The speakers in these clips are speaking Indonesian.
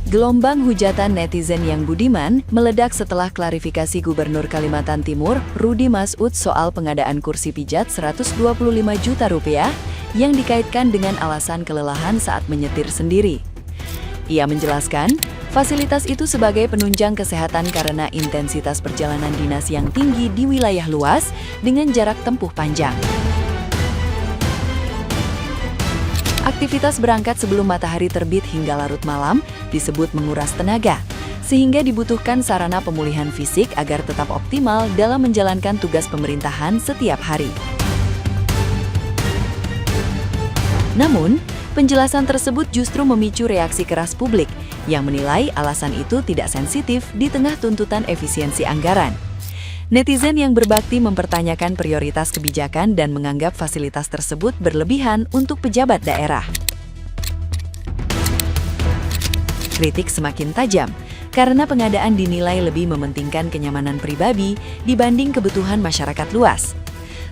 Gelombang hujatan netizen yang budiman meledak setelah klarifikasi Gubernur Kalimantan Timur, Rudy Masud soal pengadaan kursi pijat Rp125 juta yang dikaitkan dengan alasan kelelahan saat menyetir sendiri. Ia menjelaskan, fasilitas itu sebagai penunjang kesehatan karena intensitas perjalanan dinas yang tinggi di wilayah luas dengan jarak tempuh panjang. Aktivitas berangkat sebelum matahari terbit hingga larut malam disebut menguras tenaga, sehingga dibutuhkan sarana pemulihan fisik agar tetap optimal dalam menjalankan tugas pemerintahan setiap hari. Namun, penjelasan tersebut justru memicu reaksi keras publik yang menilai alasan itu tidak sensitif di tengah tuntutan efisiensi anggaran. Netizen yang berbakti mempertanyakan prioritas kebijakan dan menganggap fasilitas tersebut berlebihan untuk pejabat daerah. Kritik semakin tajam karena pengadaan dinilai lebih mementingkan kenyamanan pribadi dibanding kebutuhan masyarakat luas.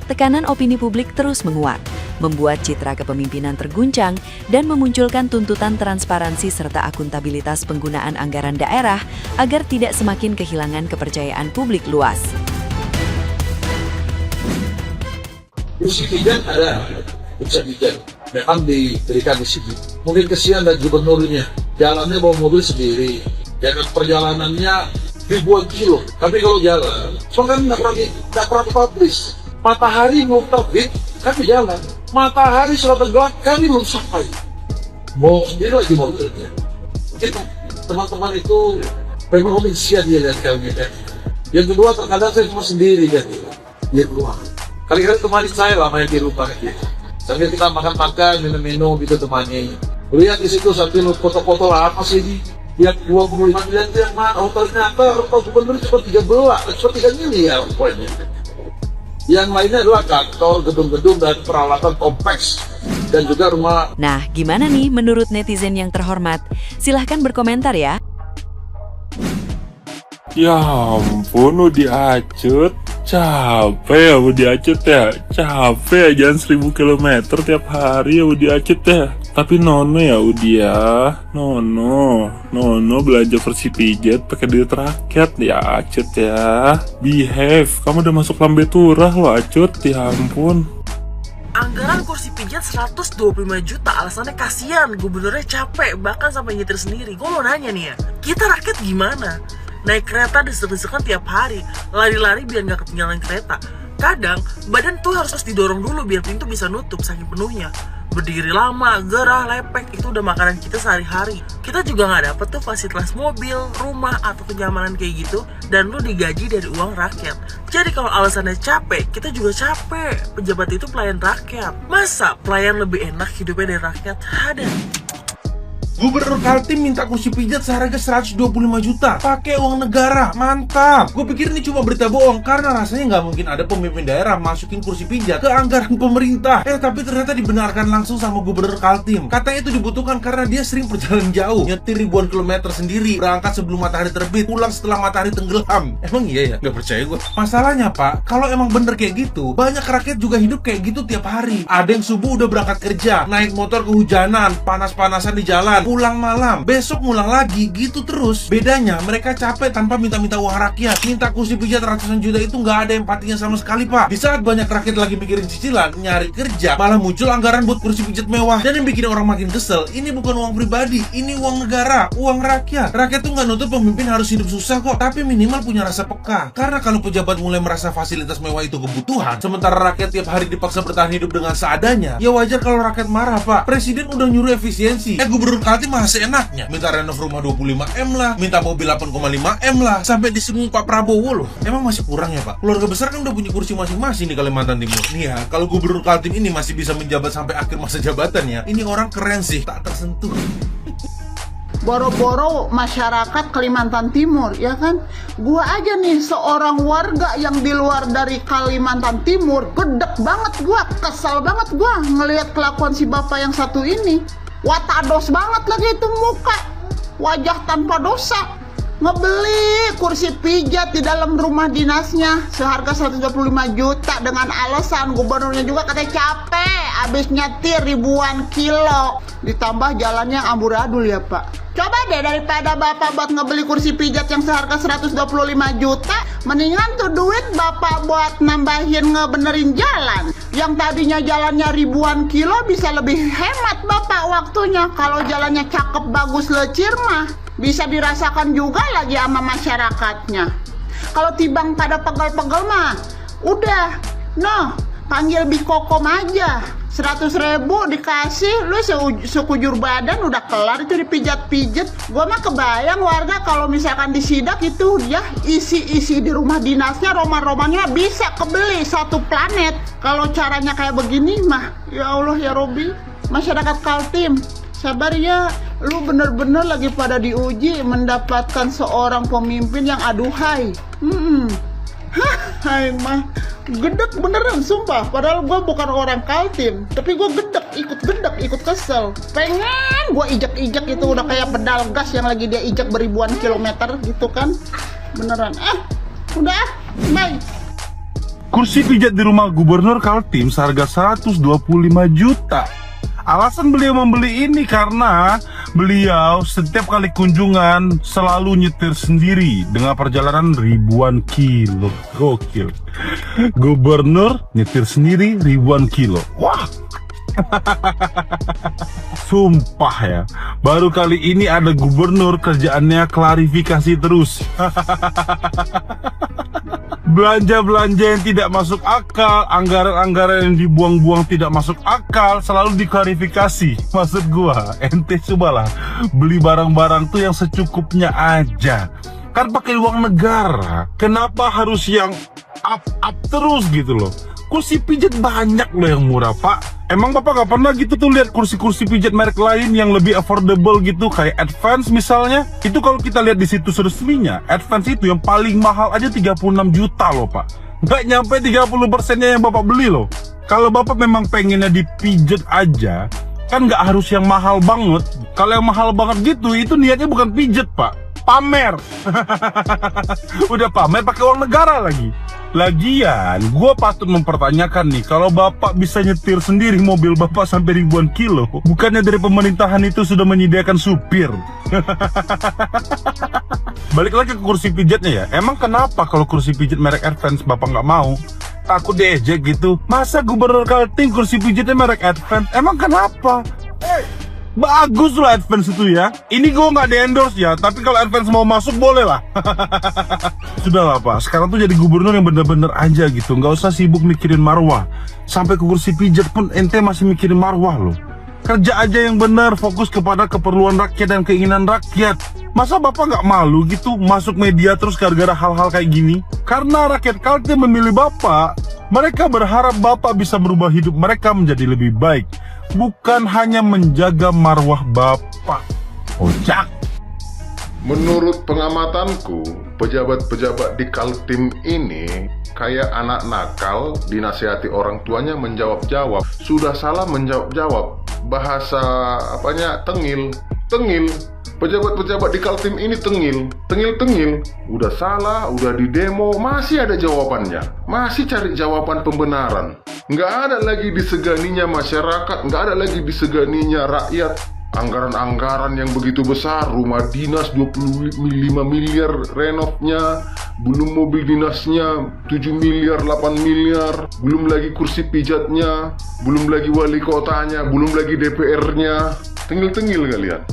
Tekanan opini publik terus menguat, membuat citra kepemimpinan terguncang dan memunculkan tuntutan transparansi serta akuntabilitas penggunaan anggaran daerah agar tidak semakin kehilangan kepercayaan publik luas. Kursi pijat ada, kursi pijat memang diberikan di sini. Mungkin kesian dan gubernurnya, jalannya bawa mobil sendiri, dan perjalanannya ribuan kilo. Tapi kalau jalan, soalnya nggak pernah publish. Matahari mau terbit, kami jalan. Matahari sudah tenggelam, kami belum sampai. Mau sendiri lagi mobilnya. Kita teman-teman itu memang kesian dia lihat kami. Yang kedua terkadang saya cuma sendiri kan, dia keluar. Kali-kali temani saya lama yang di rumah gitu. Sambil kita makan-makan, minum-minum gitu temani. Lihat di situ sambil foto-foto lah apa sih ini? Lihat 25 miliar itu yang mana? Oh ternyata rumah gubernur cuma 3 miliar poinnya. Yang lainnya adalah kantor, gedung-gedung dan peralatan kompleks dan juga rumah. Nah, gimana nih menurut netizen yang terhormat? Silahkan berkomentar ya. Ya ampun, Udi Acut. Capek ya Udi Acut ya. Capek ya jalan 1000 km tiap hari ya Udi Acut ya. Tapi Nono ya Udi ya. Nono belanja kursi pijat pakai duit rakyat ya Acut ya. Behave, kamu udah masuk lambe turah lo Acut, ya ampun. Anggaran kursi pijat 125 juta, alasannya kasihan, gubernurnya capek, bahkan sampai nyetir sendiri. Gue mau nanya nih ya, kita rakyat gimana? Naik kereta desek-desekan tiap hari, lari-lari biar nggak ketinggalan kereta. Kadang, badan tuh harus didorong dulu biar pintu bisa nutup saking penuhnya. Berdiri lama, gerah, lepek, itu udah makanan kita sehari-hari. Kita juga nggak dapet tuh fasilitas mobil, rumah, atau kenyamanan kayak gitu, dan lu digaji dari uang rakyat. Jadi kalau alasannya capek, kita juga capek. Pejabat itu pelayan rakyat. Masa pelayan lebih enak hidupnya dari rakyat? Ada. Gubernur Kaltim minta kursi pijat seharga 125 juta pakai uang negara, mantap. Gue pikir ini cuma berita bohong karena rasanya nggak mungkin ada pemimpin daerah masukin kursi pijat ke anggaran pemerintah. Tapi ternyata dibenarkan langsung sama Gubernur Kaltim. Katanya itu dibutuhkan karena dia sering perjalanan jauh, nyetir ribuan kilometer sendiri, berangkat sebelum matahari terbit, pulang setelah matahari tenggelam. Emang iya ya? Nggak percaya gue. Masalahnya Pak, kalau emang bener kayak gitu, banyak rakyat juga hidup kayak gitu tiap hari. Ada yang subuh udah berangkat kerja, naik motor kehujanan, panas-panasan di jalan, pulang malam, besok ngulang lagi, gitu terus. Bedanya mereka capek tanpa minta-minta uang rakyat. Minta kursi pijat ratusan juta itu nggak ada empatinya sama sekali Pak. Di saat banyak rakyat lagi mikirin cicilan, nyari kerja, malah muncul anggaran buat kursi pijat mewah. Dan yang bikin orang makin kesel, ini bukan uang pribadi, ini uang negara, uang rakyat. Rakyat tuh nggak nuntut pemimpin harus hidup susah kok, tapi minimal punya rasa peka. Karena kalau pejabat mulai merasa fasilitas mewah itu kebutuhan, sementara rakyat tiap hari dipaksa bertahan hidup dengan seadanya, ya wajar kalau rakyat marah Pak. Presiden udah nyuruh efisiensi, Gubernur Kaltim masih enaknya minta renov rumah 25M lah, minta mobil 8,5M lah, sampai disinggung Pak Prabowo loh. Emang masih kurang ya Pak? Keluarga besar kan udah punya kursi masing-masing di Kalimantan Timur. Nih ya, kalau Gubernur Kaltim ini masih bisa menjabat sampai akhir masa jabatannya, ini orang keren sih, tak tersentuh. Boro-boro masyarakat Kalimantan Timur, ya kan? Gua aja nih seorang warga yang di luar dari Kalimantan Timur, gedek banget gua, kesal banget gua ngelihat kelakuan si bapak yang satu ini. Watados banget lagi itu muka, wajah tanpa dosa. ngebeli kursi pijat di dalam rumah dinasnya seharga 125 juta dengan alasan gubernurnya juga katanya capek habis nyetir ribuan kilo, ditambah jalannya amburadul ya Pak. Coba deh, daripada Bapak buat ngebeli kursi pijat yang seharga 125 juta, mendingan tuh duit Bapak buat nambahin ngebenerin jalan yang tadinya jalannya ribuan kilo, bisa lebih hemat Bapak waktunya. Kalau jalannya cakep bagus lecir mah bisa dirasakan juga lagi sama masyarakatnya. Kalau tibang pada pegel-pegel mah udah, panggil Bikokom aja, 100.000 dikasih, lu sekujur badan udah kelar itu dipijat-pijat. Gua mah kebayang warga kalau misalkan disidak itu ya isi-isi di rumah dinasnya, roman-romannya bisa kebeli satu planet. Kalau caranya kayak begini mah, ya Allah ya Robi, masyarakat Kaltim sabar ya, lu bener-bener lagi pada diuji mendapatkan seorang pemimpin yang aduhai. Hai mah, gedek beneran sumpah. Padahal gue bukan orang Kaltim, tapi gue gedek, ikut kesel. Pengen gue ijek-ijek itu udah kayak pedal gas yang lagi dia ijek beribuan kilometer gitu kan. Beneran, udah, bye. Kursi pijat di rumah gubernur Kaltim seharga 125 juta. Alasan beliau membeli ini karena beliau setiap kali kunjungan selalu nyetir sendiri dengan perjalanan ribuan kilo. Gokil. Gubernur nyetir sendiri ribuan kilo. Wah. Sumpah ya, baru kali ini ada gubernur kerjaannya klarifikasi terus. Belanja-belanja yang tidak masuk akal, anggaran-anggaran yang dibuang-buang tidak masuk akal, selalu diklarifikasi. Maksud gua, ente cobalah beli barang-barang tuh yang secukupnya aja. Kan pakai uang negara, kenapa harus yang up terus gitu loh? Kursi pijat banyak loh yang murah Pak. Emang Bapak gak pernah gitu tuh lihat kursi-kursi pijat merek lain yang lebih affordable gitu, kayak Advance misalnya? Itu kalau kita lihat di situs resminya, Advance itu yang paling mahal aja 36 juta loh Pak. Gak nyampe 30%-nya yang Bapak beli loh. Kalau Bapak memang pengennya dipijat aja, kan gak harus yang mahal banget. Kalau yang mahal banget gitu, itu niatnya bukan pijat Pak, pamer. Udah pamer pakai uang negara lagi. Lagian, gue patut mempertanyakan nih, kalau Bapak bisa nyetir sendiri mobil Bapak sampai ribuan kilo, bukannya dari pemerintahan itu sudah menyediakan supir? Balik lagi ke kursi pijatnya ya, emang kenapa kalau kursi pijat merek Advance Bapak nggak mau? Takut diejek gitu? Masa gubernur Kaltim kursi pijatnya merek Advance? Emang kenapa? Bagus loh Advance itu ya. Ini gue nggak di-endorse ya, tapi kalau Advance mau masuk boleh lah. Sudahlah Pak, sekarang tuh jadi gubernur yang bener-bener aja gitu, nggak usah sibuk mikirin marwah. Sampai ke kursi pijat pun ente masih mikirin marwah loh. Kerja aja yang benar, fokus kepada keperluan rakyat dan keinginan rakyat. Masa Bapak nggak malu gitu masuk media terus gara-gara hal-hal kayak gini? Karena rakyat Kaltim memilih Bapak, mereka berharap Bapak bisa merubah hidup mereka menjadi lebih baik, bukan hanya menjaga marwah Bapak. Ojak. Menurut pengamatanku, pejabat-pejabat di Kaltim ini kayak anak nakal, dinasihati orang tuanya menjawab-jawab. Sudah salah menjawab-jawab. Bahasa apanya? Tengil. Pejabat-pejabat di Kaltim ini tengil. Udah salah, udah di demo, masih ada jawabannya. Masih cari jawaban pembenaran. Nggak ada lagi diseganinya masyarakat, nggak ada lagi diseganinya rakyat. Anggaran-anggaran yang begitu besar, rumah dinas 25 miliar renovnya, belum mobil dinasnya 7 miliar, 8 miliar, belum lagi kursi pijatnya, belum lagi wali kotanya, belum lagi DPR-nya. Tengil-tengil kalian.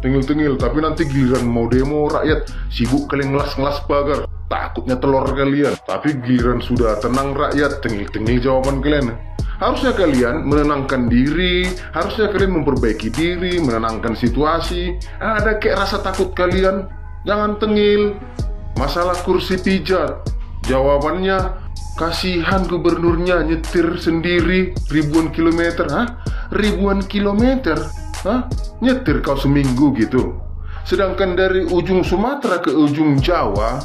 Tengil-tengil, tapi nanti giliran mau demo rakyat sibuk kalian ngelas-ngelas pagar. Takutnya telur kalian. Tapi giliran sudah tenang rakyat, tengil-tengil jawaban kalian. Harusnya kalian menenangkan diri, harusnya kalian memperbaiki diri, menenangkan situasi. Ada kayak rasa takut kalian, jangan tengil. Masalah kursi pijat, jawabannya kasihan gubernurnya nyetir sendiri ribuan kilometer. Ribuan kilometer? Nyetir kau seminggu gitu. Sedangkan dari ujung Sumatera ke ujung Jawa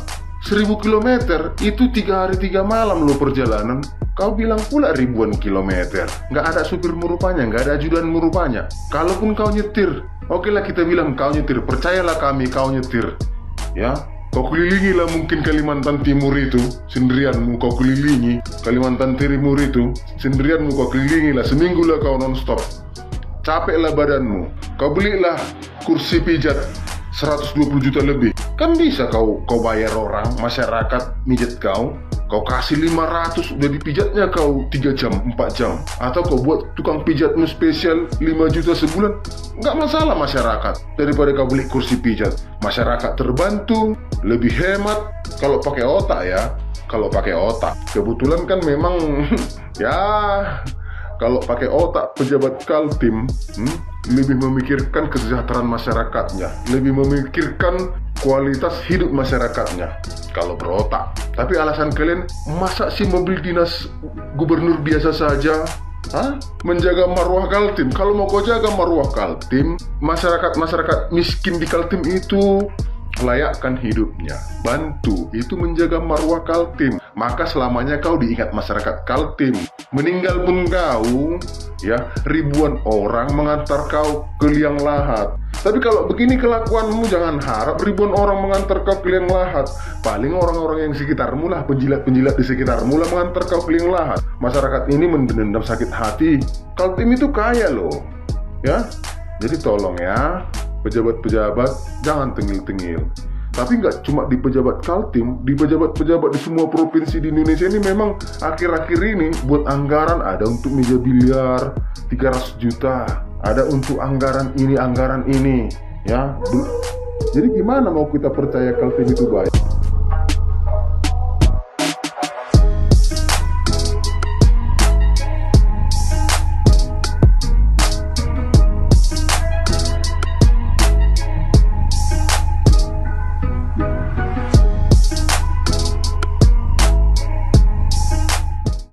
1000 kilometer itu 3 hari 3 malam lo perjalanan. Kau bilang pula ribuan kilometer. Nggak ada supir rupanya, nggak ada ajudan rupanya. Kalaupun kau nyetir, oke lah kita bilang kau nyetir, percayalah kami kau nyetir. ya. Kau kelilingilah mungkin Kalimantan Timur itu sendirianmu, kau kelilingi Kalimantan Timur itu sendirianmu, kau kelilingilah seminggu lah kau nonstop. Capeklah badanmu, kau belilah kursi pijat 120 juta lebih. Kan bisa kau bayar orang masyarakat mijet kau kasih 500 udah dipijatnya kau 3 jam 4 jam, atau kau buat tukang pijatmu spesial 5 juta sebulan. Nggak masalah masyarakat, daripada kau beli kursi pijat. Masyarakat terbantu, lebih hemat kalau pakai otak ya. Kalau pakai otak, kebetulan kan memang ya, kalau pakai otak pejabat Kaltim lebih memikirkan kesejahteraan masyarakatnya, lebih memikirkan kualitas hidup masyarakatnya kalau berotak. Tapi alasan kalian, masa sih mobil dinas gubernur biasa saja? Menjaga marwah Kaltim. Kalau mau kau jaga marwah Kaltim, masyarakat miskin di Kaltim itu layakkan hidupnya, bantu itu menjaga marwah Kaltim, maka selamanya kau diingat masyarakat Kaltim. Meninggal pun kau, ya, ribuan orang mengantar kau ke liang lahat. Tapi kalau begini kelakuanmu, jangan harap ribuan orang mengantar kau ke liang lahat. Paling orang-orang yang sekitarmu lah, penjilat-penjilat di sekitarmu lah mengantar kau ke liang lahat. Masyarakat ini mendendam sakit hati. Kaltim itu kaya loh, ya. Jadi tolong ya, pejabat-pejabat jangan tengil-tengil. Tapi nggak cuma di pejabat Kaltim, di pejabat-pejabat di semua provinsi di Indonesia ini memang akhir-akhir ini buat anggaran, ada untuk meja biliar 300 juta, ada untuk anggaran ini, ya. Jadi gimana mau kita percaya Kaltim itu baik?